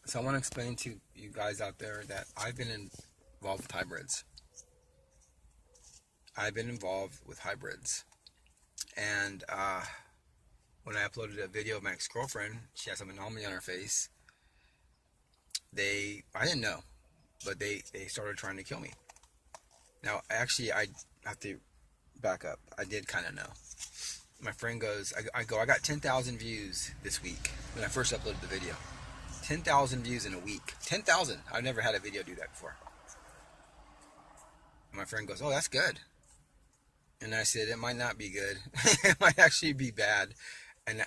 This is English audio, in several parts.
So I want to explain to you guys out there that I've been involved with hybrids. I've been involved with hybrids. And when I uploaded a video of my ex-girlfriend, she had some anomaly on her face. I didn't know, but they started trying to kill me. Now, actually, I have to back up. I did kind of know. My friend goes, I got 10,000 views this week when I first uploaded the video. 10,000 views in a week. 10,000. I've never had a video do that before. My friend goes, oh, that's good. And I said, it might not be good. It might actually be bad. And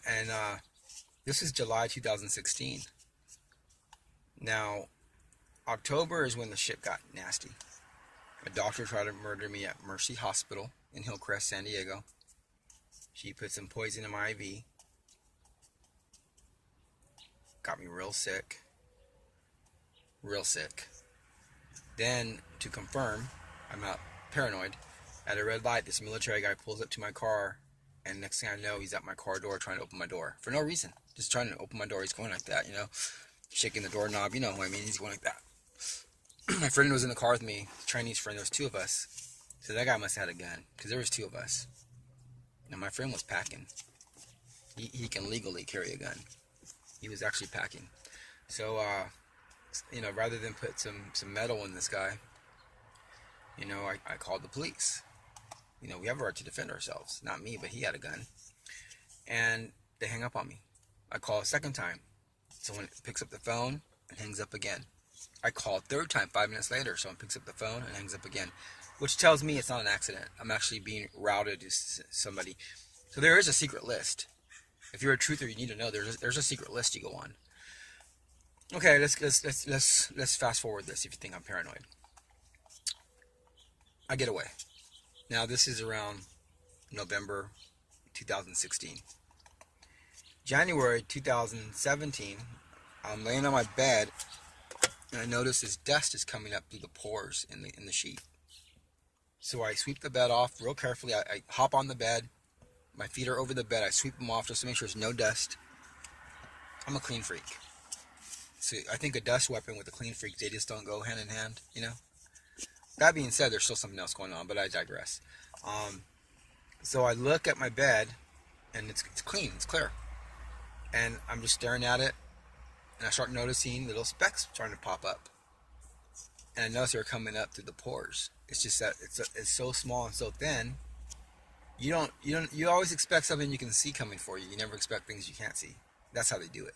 this is July 2016. Now, October is when the shit got nasty. A doctor tried to murder me at Mercy Hospital in Hillcrest, San Diego. She put some poison in my IV. Got me real sick. Real sick. Then, to confirm, I'm not paranoid. At a red light, this military guy pulls up to my car, and next thing I know, he's at my car door trying to open my door. For no reason. Just trying to open my door. He's going like that, you know. Shaking the doorknob, you know what I mean. He's going like that. My friend was in the car with me, Chinese friend. There was two of us. So that guy must have had a gun, because there was two of us. Now my friend was packing. He can legally carry a gun. He was actually packing. So, you know, rather than put some metal in this guy, you know, I called the police. You know, we have a right to defend ourselves. Not me, but he had a gun. And they hang up on me. I call a second time. Someone picks up the phone and hangs up again. I call a third time 5 minutes later. Someone picks up the phone and hangs up again. Which tells me it's not an accident. I'm actually being routed to somebody. So there is a secret list. If you're a truther, you need to know there's a secret list you go on. Okay, let's fast forward this if you think I'm paranoid. I get away. Now this is around November 2016. January 2017, I'm laying on my bed and I notice this dust is coming up through the pores in the sheet. So I sweep the bed off real carefully. I hop on the bed. My feet are over the bed. I sweep them off just to make sure there's no dust. I'm a clean freak. So I think a dust weapon with a clean freak, they just don't go hand in hand, you know. That being said, there's still something else going on, but I digress. So I look at my bed, and it's clean, it's clear. And I'm just staring at it, and I start noticing little specks starting to pop up. And I notice they're coming up through the pores. It's just that it's so small and so thin. You always expect something you can see coming for you. You never expect things you can't see. That's how they do it.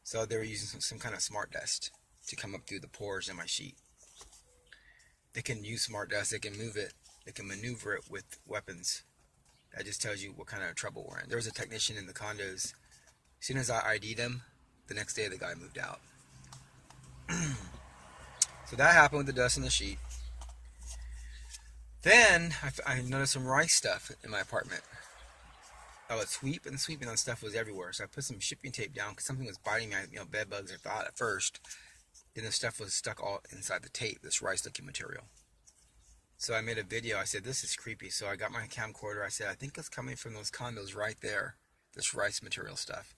So they were using some kind of smart dust to come up through the pores in my sheet. They can use smart dust. They can move it. They can maneuver it with weapons. That just tells you what kind of trouble we're in. There was a technician in the condos. As soon as I ID'd him, the next day the guy moved out. So that happened with the dust in the sheet. Then I noticed some rice stuff in my apartment. I would sweep and sweep, and that stuff was everywhere. So I put some shipping tape down because something was biting me. You know, bed bugs I thought at first. Then the stuff was stuck all inside the tape, this rice-looking material. So I made a video. I said, this is creepy. So I got my camcorder. I said, I think it's coming from those condos right there. This rice material stuff.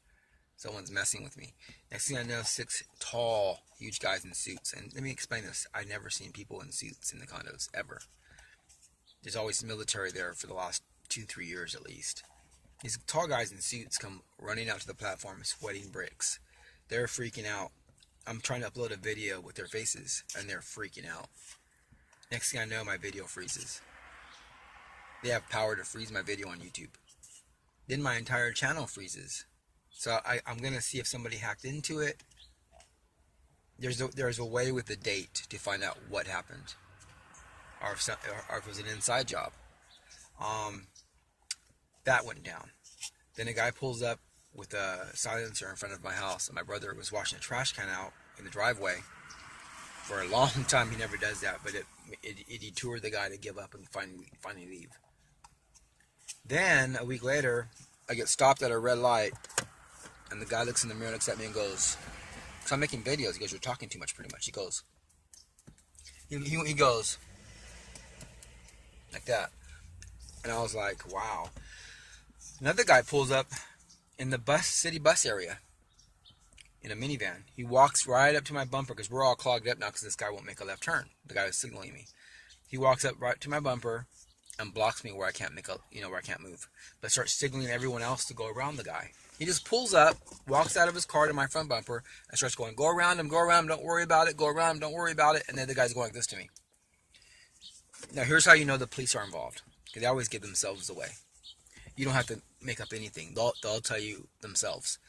Someone's messing with me. Next thing I know, 6 tall, huge guys in suits. And let me explain this. I've never seen people in suits in the condos, ever. There's always military there for the last 2-3 years at least. These tall guys in suits come running out to the platform, sweating bricks. They're freaking out. I'm trying to upload a video with their faces, and they're freaking out. Next thing I know, my video freezes. They have power to freeze my video on YouTube. Then my entire channel freezes. So I'm going to see if somebody hacked into it. There's a way with the date to find out what happened. Or if it was an inside job. That went down. Then a guy pulls up with a silencer in front of my house, and my brother was washing a trash can out in the driveway. For a long time, he never does that, but it detoured the guy to give up and finally leave. Then a week later, I get stopped at a red light, and the guy looks in the mirror, looks at me, and goes, "So I'm making videos." He goes, "You're talking too much, pretty much." He goes, he goes like that, and I was like, "Wow." Another guy pulls up in the city bus area. in a minivan. He walks right up to my bumper because we're all clogged up now because this guy won't make a left turn. The guy was signaling me. He walks up right to my bumper and blocks me where I can't make a, where I can't move. But starts signaling everyone else to go around the guy. He just pulls up, walks out of his car to my front bumper, and starts going, go around him, don't worry about it, go around him, don't worry about it. And then the guy's going like this to me. Now here's how you know the police are involved. Because they always give themselves away. You don't have to make up anything. They'll tell you themselves.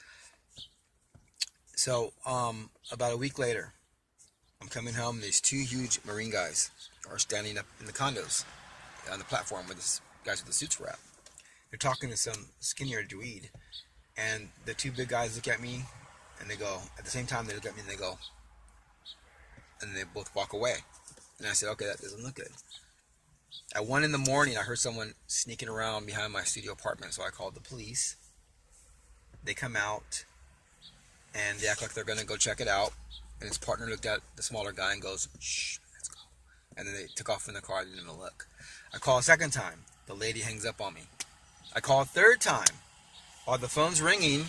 So, about a week later, I'm coming home. These two huge Marine guys are standing up in the condos on the platform where the guys with the suits were at. They're talking to some skinnier dude. And the two big guys look at me, and they go, at the same time they look at me and they go, and they both walk away. And I said, okay, that doesn't look good. At 1 in the morning, I heard someone sneaking around behind my studio apartment, so I called the police. They come out, and they act like they're going to go check it out. And his partner looked at the smaller guy and goes, shh, let's go. And then they took off in the car. I didn't even look. I call a second time. The lady hangs up on me. I call a third time. While the phone's ringing,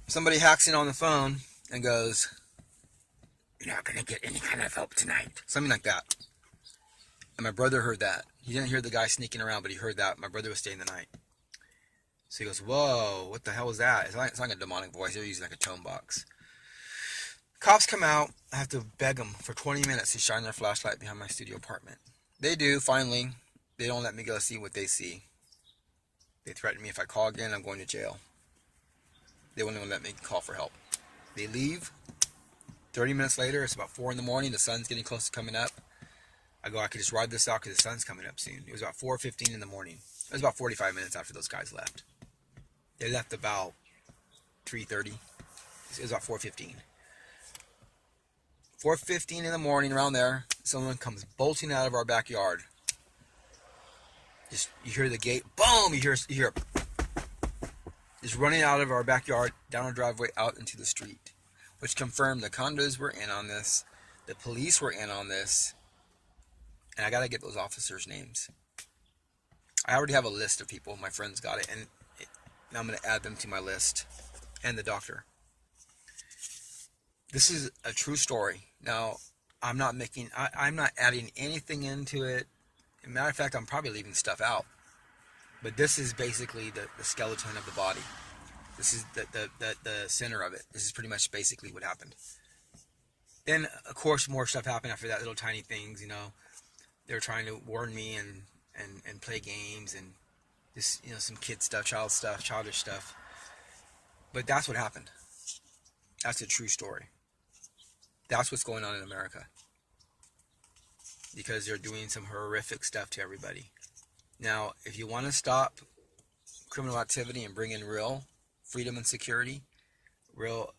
somebody hacks in on the phone and goes, you're not going to get any kind of help tonight. Something like that. And my brother heard that. He didn't hear the guy sneaking around, but he heard that. My brother was staying the night. So he goes, whoa, what the hell was that? It's like a demonic voice. They're using like a tone box. Cops come out. I have to beg them for 20 minutes to shine their flashlight behind my studio apartment. They do, finally. They don't let me go see what they see. They threaten me if I call again, I'm going to jail. They won't even let me call for help. They leave. 30 minutes later, it's about 4 in the morning. The sun's getting close to coming up. I go, I could just ride this out because the sun's coming up soon. It was about 4:15 in the morning. It was about 45 minutes after those guys left. They left about 3:30. It was about 4:15. 4:15 in the morning, around there, someone comes bolting out of our backyard. Just, you hear the gate, boom, you hear just running out of our backyard, down our driveway, out into the street. Which confirmed the condos were in on this, the police were in on this, and I gotta get those officers' names. I already have a list of people, my friends got it, and now I'm gonna add them to my list, and the doctor. This is a true story. Now, I'm not adding anything into it. As a matter of fact, I'm probably leaving stuff out. But this is basically the skeleton of the body. This is the center of it. This is pretty much basically what happened. Then, of course, more stuff happened after that, little tiny things, They were trying to warn me and play games and just, some kid stuff, childish stuff. But that's what happened. That's a true story. That's what's going on in America. Because they're doing some horrific stuff to everybody. Now, if you want to stop criminal activity and bring in real freedom and security, real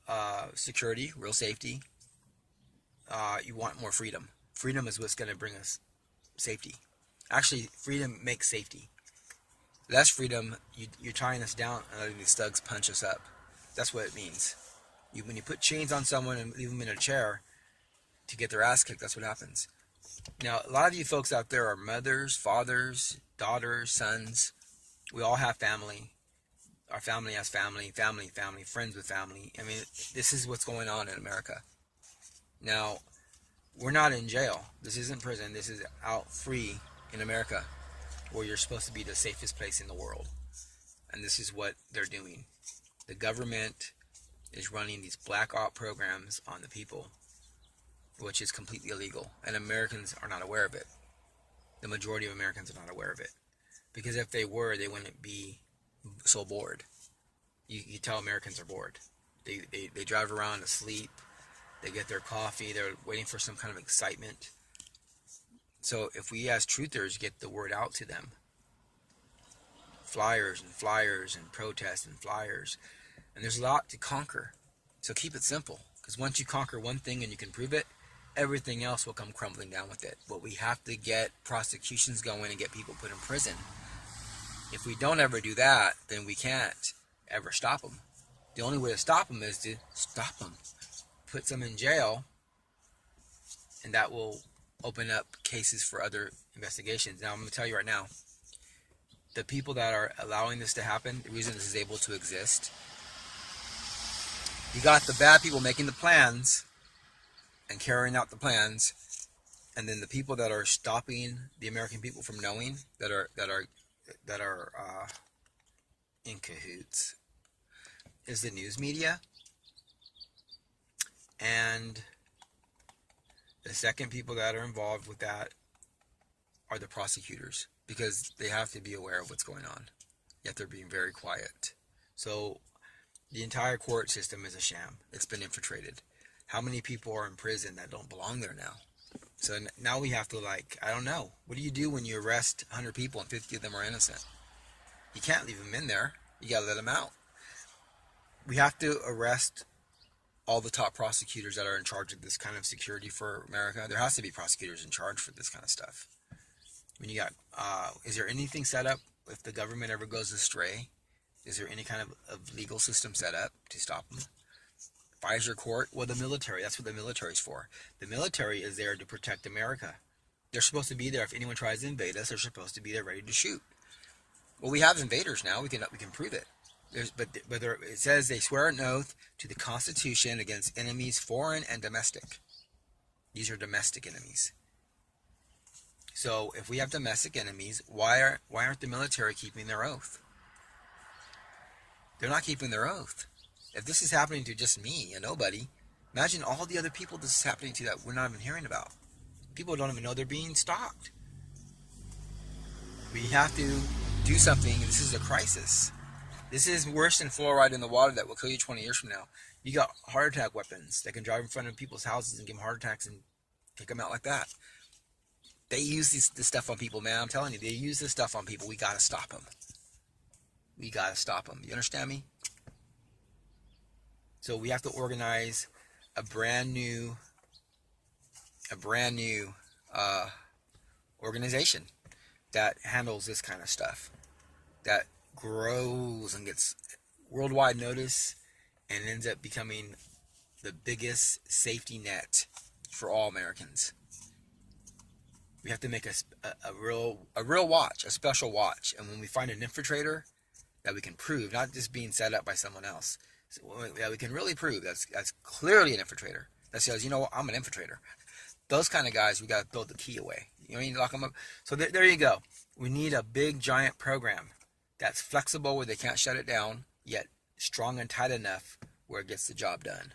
safety, you want more freedom. Freedom is what's going to bring us safety. Actually, freedom makes safety. Less freedom, you're tying us down and letting these thugs punch us up. That's what it means. When you put chains on someone and leave them in a chair to get their ass kicked, that's what happens. Now, a lot of you folks out there are mothers, fathers, daughters, sons. We all have family. Our family has family, friends with family. I mean, this is what's going on in America. Now, we're not in jail. This isn't prison. This is out free in America, where you're supposed to be the safest place in the world. And this is what they're doing. The government is running these black op programs on the people, which is completely illegal, and Americans are not aware of it. The majority of Americans are not aware of it, because if they were, they wouldn't be so bored. You tell Americans are bored. They drive around asleep. They get their coffee. They're waiting for some kind of excitement. So if we as truthers get the word out to them, flyers and protests and flyers, and there's a lot to conquer. So keep it simple, because once you conquer one thing and you can prove it, everything else will come crumbling down with it. But we have to get prosecutions going and get people put in prison. If we don't ever do that, then we can't ever stop them. The only way to stop them is to stop them. Put them in jail, and that will open up cases for other investigations. Now, I'm going to tell you right now, the people that are allowing this to happen, the reason this is able to exist, you got the bad people making the plans and carrying out the plans, and then the people that are stopping the American people from knowing, that are in cahoots, is the news media. And the second people that are involved with that are the prosecutors, because they have to be aware of what's going on, yet they're being very quiet. So the entire court system is a sham. It's been infiltrated. How many people are in prison that don't belong there now? So now we have to, like, I don't know. What do you do when you arrest 100 people and 50 of them are innocent? You can't leave them in there. You got to let them out. We have to arrest all the top prosecutors that are in charge of this kind of security for America. There has to be prosecutors in charge for this kind of stuff. When you got, is there anything set up if the government ever goes astray? Is there any kind of legal system set up to stop them? Pfizer court? Well, the military. That's what the military's for. The military is there to protect America. They're supposed to be there if anyone tries to invade us. They're supposed to be there ready to shoot. Well, we have invaders now. We can prove it. It says they swear an oath to the Constitution against enemies, foreign and domestic. These are domestic enemies. So if we have domestic enemies, why aren't the military keeping their oath? They're not keeping their oath. If this is happening to just me, a nobody, imagine all the other people this is happening to that we're not even hearing about. People don't even know they're being stalked. We have to do something. This is a crisis. This is worse than fluoride in the water that will kill you 20 years from now. You got heart attack weapons that can drive in front of people's houses and give them heart attacks and take them out like that. They use this stuff on people, man. I'm telling you, they use this stuff on people. We got to stop them. We got to stop them. You understand me? So we have to organize a brand new organization that handles this kind of stuff, that grows and gets worldwide notice and ends up becoming the biggest safety net for all Americans. We have to make a real watch, a special watch, and when we find an infiltrator that we can prove, not just being set up by someone else, that we can really prove that's clearly an infiltrator. That says, you know what, I'm an infiltrator. Those kind of guys, we got to build the key away. You know what I mean? Lock them up. So there you go. We need a big, giant program that's flexible where they can't shut it down, yet strong and tight enough where it gets the job done.